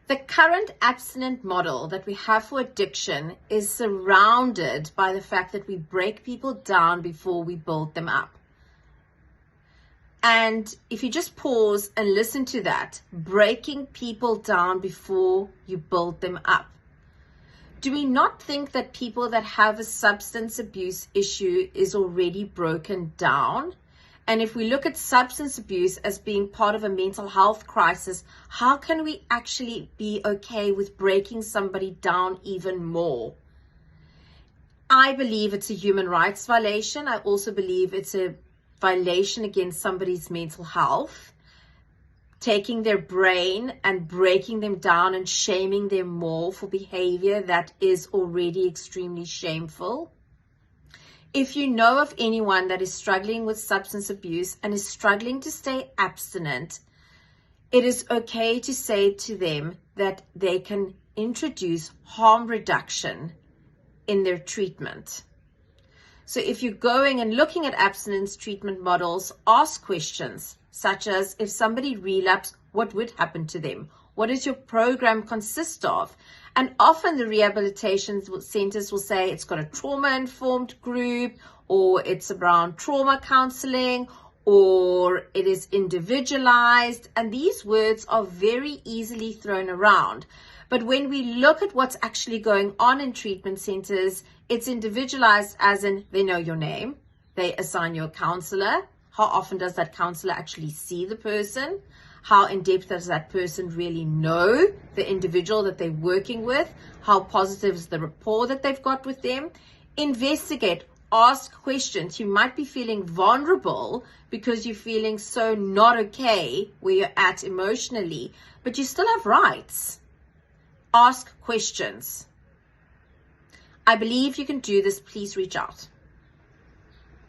The current abstinent model that we have for addiction is surrounded by the fact that we break people down before we build them up. And if you just pause and listen to that, breaking people down before you build them up. Do we not think that people that have a substance abuse issue is already broken down? And if we look at substance abuse as being part of a mental health crisis, how can we actually be okay with breaking somebody down even more? I believe it's a human rights violation. I also believe it's a violation against somebody's mental health, taking their brain and breaking them down and shaming them more for behavior that is already extremely shameful. If you know of anyone that is struggling with substance abuse and is struggling to stay abstinent, it is okay to say to them that they can introduce harm reduction in their treatment. So if you're going and looking at abstinence treatment models, ask questions such as, if somebody relapsed, what would happen to them? What does your program consist of? And often the rehabilitation centers will say it's got a trauma-informed group, or it's around trauma counseling, or it is individualized. And these words are very easily thrown around. But when we look at what's actually going on in treatment centers, it's individualized as in they know your name, they assign you a counselor. How often does that counselor actually see the person? How in depth does that person really know the individual that they're working with? How positive is the rapport that they've got with them? Investigate, ask questions. You might be feeling vulnerable because you're feeling so not okay where you're at emotionally, but you still have rights. Ask questions. I believe you can do this. Please reach out.